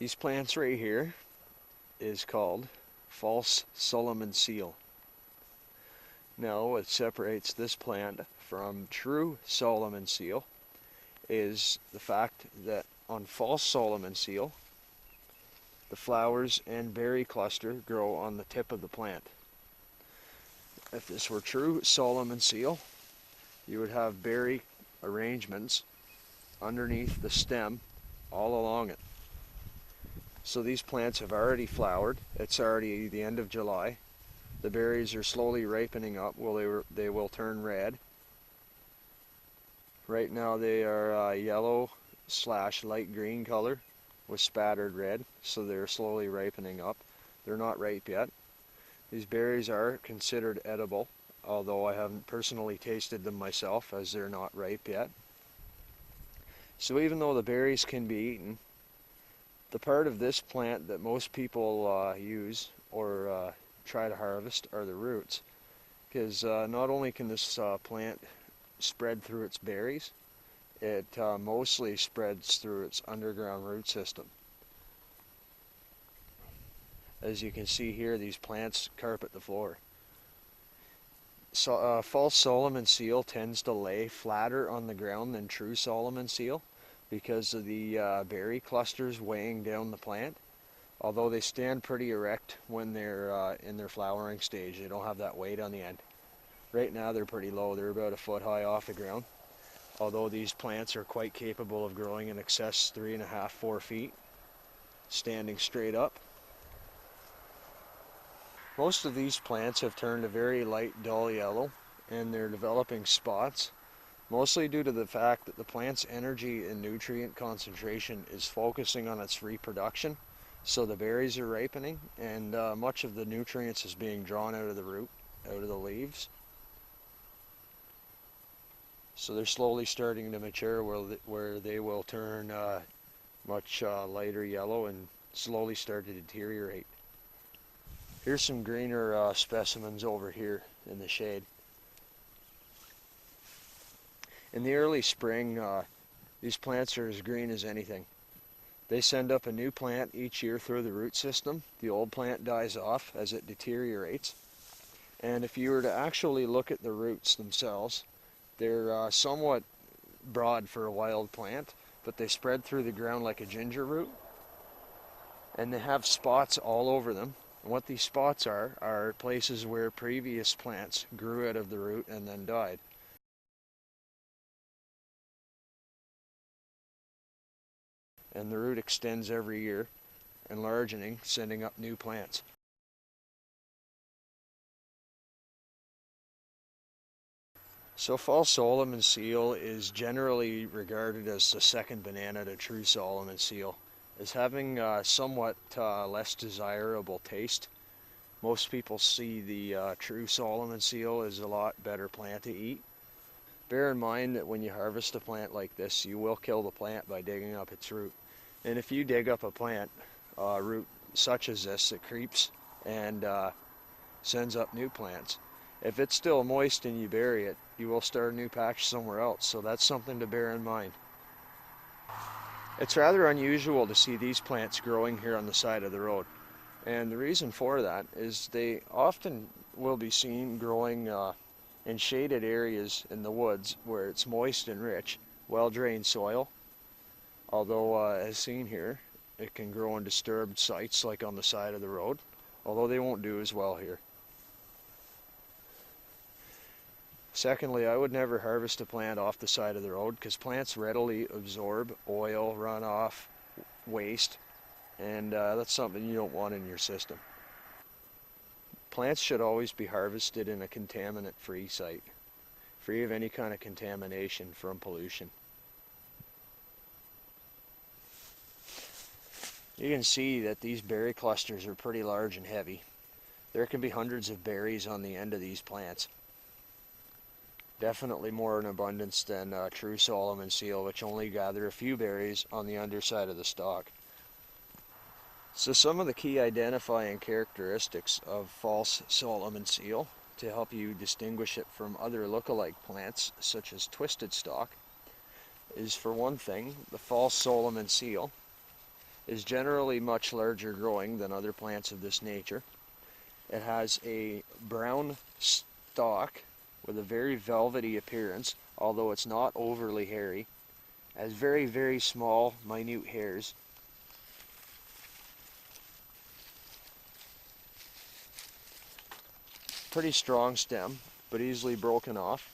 These plants right here is called false Solomon seal. Now what separates this plant from true Solomon seal is the fact that on false Solomon seal, the flowers and berry cluster grow on the tip of the plant. If this were true Solomon seal, you would have berry arrangements underneath the stem all along it. So these plants have already flowered. It's already the end of July. The berries are slowly ripening up. They will turn red. Right now they are yellow / light green color with spattered red, so they're slowly ripening up. They're not ripe yet. These berries are considered edible, although I haven't personally tasted them myself as they're not ripe yet. So even though the berries can be eaten, the part of this plant that most people use or try to harvest are the roots, because not only can this plant spread through its berries, it mostly spreads through its underground root system. As you can see here, these plants carpet the floor. So, false Solomon seal tends to lay flatter on the ground than true Solomon seal because of the berry clusters weighing down the plant. Although they stand pretty erect when they're in their flowering stage, they don't have that weight on the end. Right now they're pretty low, they're about a foot high off the ground. Although these plants are quite capable of growing in excess 3.5 to 4 feet, standing straight up. Most of these plants have turned a very light dull yellow, and they're developing spots, mostly due to the fact that the plant's energy and nutrient concentration is focusing on its reproduction. So the berries are ripening, and much of the nutrients is being drawn out of the root, out of the leaves. So they're slowly starting to mature where they will turn much lighter yellow and slowly start to deteriorate. Here's some greener specimens over here in the shade. In the early spring, these plants are as green as anything. They send up a new plant each year through the root system. The old plant dies off as it deteriorates. And if you were to actually look at the roots themselves, they're somewhat broad for a wild plant, but they spread through the ground like a ginger root. And they have spots all over them. And what these spots are places where previous plants grew out of the root and then died. And the root extends every year, enlarging, sending up new plants. So false Solomon seal is generally regarded as the second banana to true Solomon seal, as having somewhat less desirable taste. Most people see the true Solomon seal as a lot better plant to eat. Bear in mind that when you harvest a plant like this, you will kill the plant by digging up its root. And if you dig up a plant root such as this, it creeps and sends up new plants. If it's still moist and you bury it, you will start a new patch somewhere else, so that's something to bear in mind. It's rather unusual to see these plants growing here on the side of the road, and the reason for that is they often will be seen growing in shaded areas in the woods where it's moist and rich, well-drained soil. Although, as seen here, it can grow in disturbed sites like on the side of the road, although they won't do as well here. Secondly, I would never harvest a plant off the side of the road because plants readily absorb oil, runoff, waste, and that's something you don't want in your system. Plants should always be harvested in a contaminant-free site, free of any kind of contamination from pollution. You can see that these berry clusters are pretty large and heavy. There can be hundreds of berries on the end of these plants. Definitely more in abundance than true Solomon seal, which only gather a few berries on the underside of the stalk. So some of the key identifying characteristics of false Solomon seal to help you distinguish it from other look-alike plants such as twisted stalk is, for one thing, the false Solomon seal is generally much larger growing than other plants of this nature. It has a brown stalk with a very velvety appearance, although it's not overly hairy. It has very, very small, minute hairs. Pretty strong stem, but easily broken off.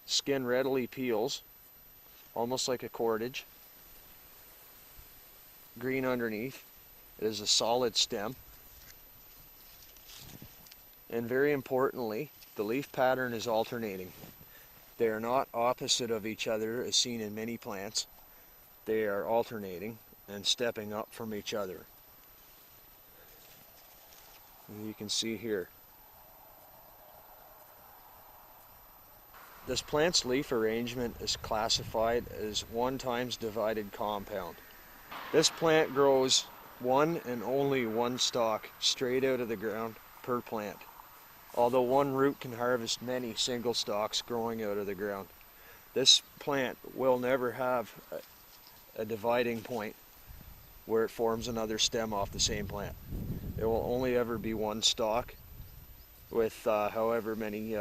Skin readily peels, almost like a cordage. Green underneath. It is a solid stem. And very importantly, the leaf pattern is alternating. They are not opposite of each other as seen in many plants. They are alternating and stepping up from each other. And you can see here. This plant's leaf arrangement is classified as 1 times divided compound. This plant grows one and only one stalk straight out of the ground per plant, although one root can harvest many single stalks growing out of the ground. This plant will never have a dividing point where it forms another stem off the same plant. It will only ever be one stalk with however many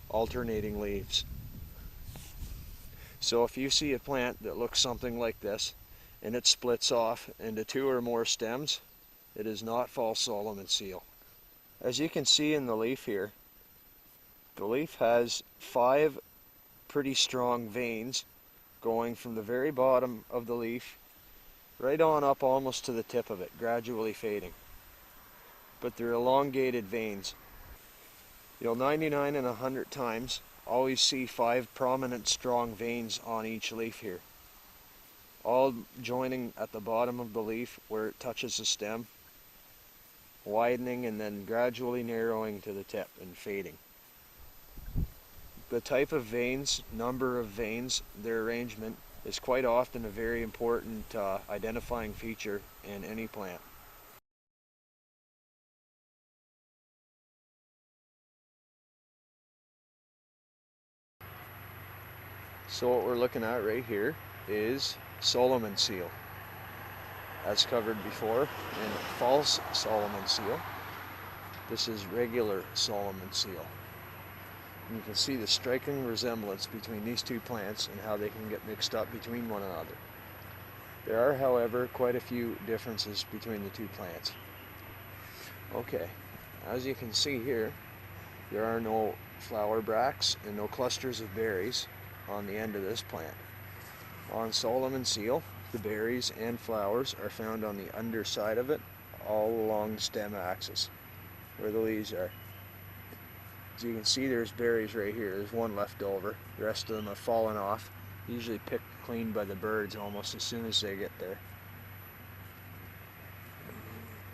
alternating leaves. So if you see a plant that looks something like this and it splits off into 2 or more stems, it is not false Solomon seal. As you can see in the leaf here, the leaf has 5 pretty strong veins going from the very bottom of the leaf right on up almost to the tip of it, gradually fading. But they're elongated veins. You'll 99 in 100 times always see 5 prominent strong veins on each leaf here, all joining at the bottom of the leaf where it touches the stem, widening and then gradually narrowing to the tip and fading. The type of veins, number of veins, their arrangement is quite often a very important identifying feature in any plant. So what we're looking at right here is Solomon seal, as covered before, and false Solomon seal. This is regular Solomon seal. And you can see the striking resemblance between these two plants and how they can get mixed up between one another. There are, however, quite a few differences between the two plants. Okay, as you can see here, there are no flower bracts and no clusters of berries on the end of this plant. On Solomon seal, the berries and flowers are found on the underside of it, all along the stem axis, where the leaves are. As you can see, there's berries right here. There's one left over. The rest of them have fallen off, usually picked clean by the birds almost as soon as they get there.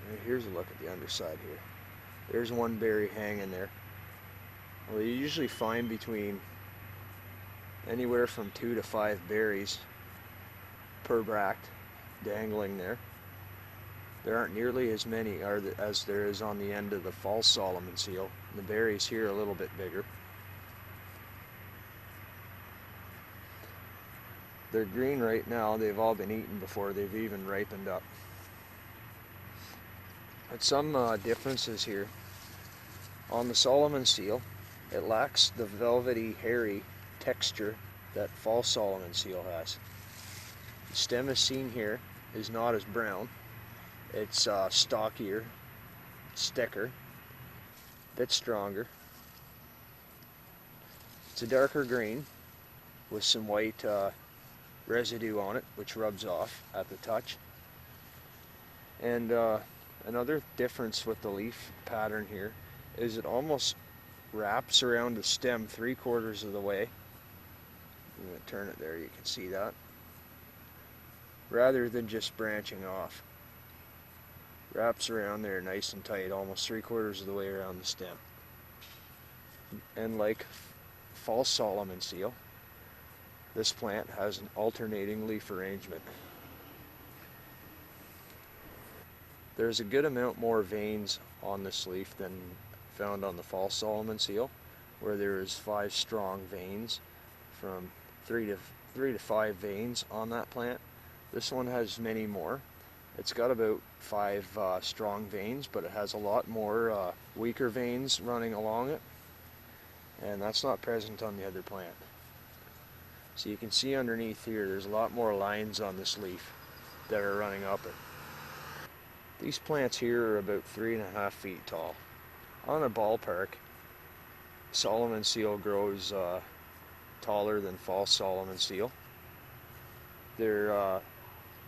And here's a look at the underside here. There's one berry hanging there. Well, you usually find between anywhere from 2 to 5 berries per bract dangling there. There aren't nearly as many as there is on the end of the false Solomon seal. The berries here are a little bit bigger. They're green right now. They've all been eaten before they've even ripened up. But some differences here. On the Solomon seal, it lacks the velvety, hairy texture that false Solomon seal has. The stem as seen here is not as brown. It's stockier, it's thicker, a bit stronger. It's a darker green with some white residue on it, which rubs off at the touch. And another difference with the leaf pattern here is it almost wraps around the stem 3/4 of the way. I'm going to turn it there, you can see that. Rather than just branching off. Wraps around there nice and tight, almost 3/4 of the way around the stem. And like false Solomon seal, this plant has an alternating leaf arrangement. There's a good amount more veins on this leaf than found on the false Solomon seal, where there is 5 strong veins, from 3 to 5 veins on that plant. This one has many more. It's got about 5 strong veins, but it has a lot more weaker veins running along it, and that's not present on the other plant. So you can see underneath here there's a lot more lines on this leaf that are running up it. These plants here are about 3.5 feet tall. On a ballpark, Solomon seal grows taller than false Solomon seal. They're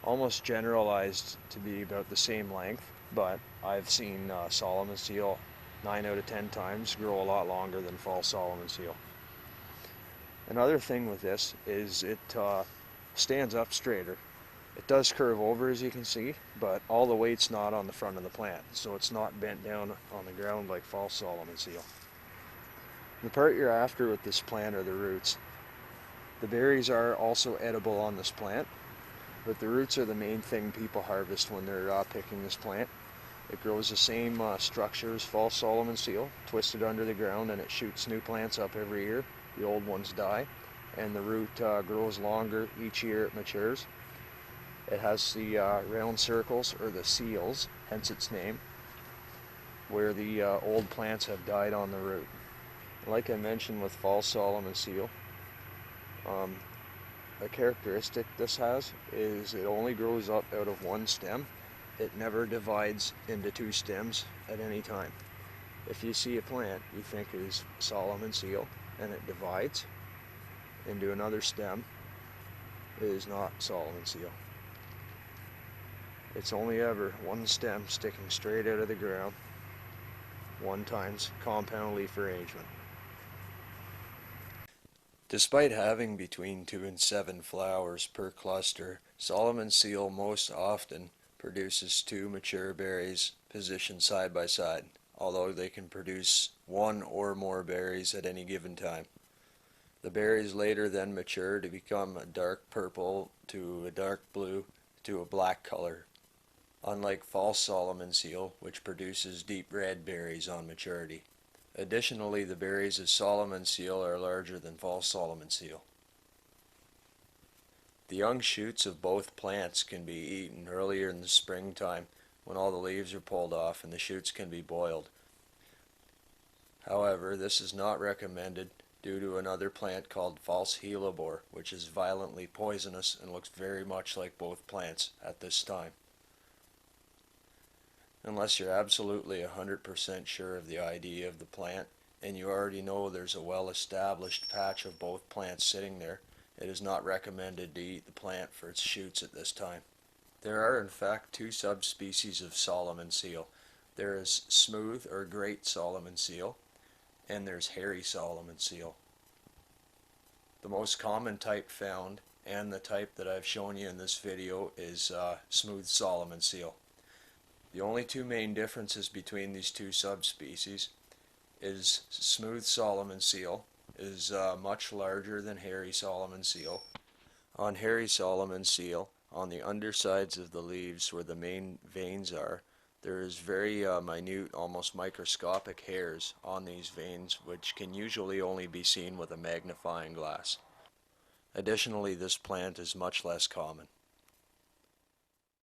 almost generalized to be about the same length, but I've seen Solomon seal 9 out of 10 times grow a lot longer than false Solomon seal. Another thing with this is it stands up straighter. It does curve over, as you can see, but all the weight's not on the front of the plant, so it's not bent down on the ground like false Solomon seal. The part you're after with this plant are the roots. The berries are also edible on this plant, but the roots are the main thing people harvest when they're picking this plant. It grows the same structure as false Solomon seal, twisted under the ground, and it shoots new plants up every year. The old ones die, and the root grows longer each year it matures. It has the round circles, or the seals, hence its name, where the old plants have died on the root. Like I mentioned with false Solomon seal, a characteristic this has is it only grows up out of one stem. It never divides into 2 stems at any time. If you see a plant you think is Solomon seal and it divides into another stem, it is not Solomon seal. It's only ever one stem sticking straight out of the ground, one times compound leaf arrangement. Despite having between 2 and 7 flowers per cluster, Solomon seal most often produces 2 mature berries positioned side by side, although they can produce 1 or more berries at any given time. The berries later then mature to become a dark purple to a dark blue to a black color, unlike false Solomon seal, which produces deep red berries on maturity. Additionally, the berries of Solomon seal are larger than false Solomon seal. The young shoots of both plants can be eaten earlier in the springtime when all the leaves are pulled off and the shoots can be boiled. However, this is not recommended due to another plant called false hellebore, which is violently poisonous and looks very much like both plants at this time. Unless you're absolutely 100% sure of the ID of the plant and you already know there's a well-established patch of both plants sitting there, it is not recommended to eat the plant for its shoots at this time. There are in fact 2 subspecies of Solomon seal. There is smooth or great Solomon seal, and there's hairy Solomon seal. The most common type found, and the type that I've shown you in this video, is smooth Solomon seal. The only 2 main differences between these 2 subspecies is smooth Solomon seal is much larger than hairy Solomon seal. On hairy Solomon seal, on the undersides of the leaves where the main veins are, there is very minute, almost microscopic hairs on these veins, which can usually only be seen with a magnifying glass. Additionally, this plant is much less common.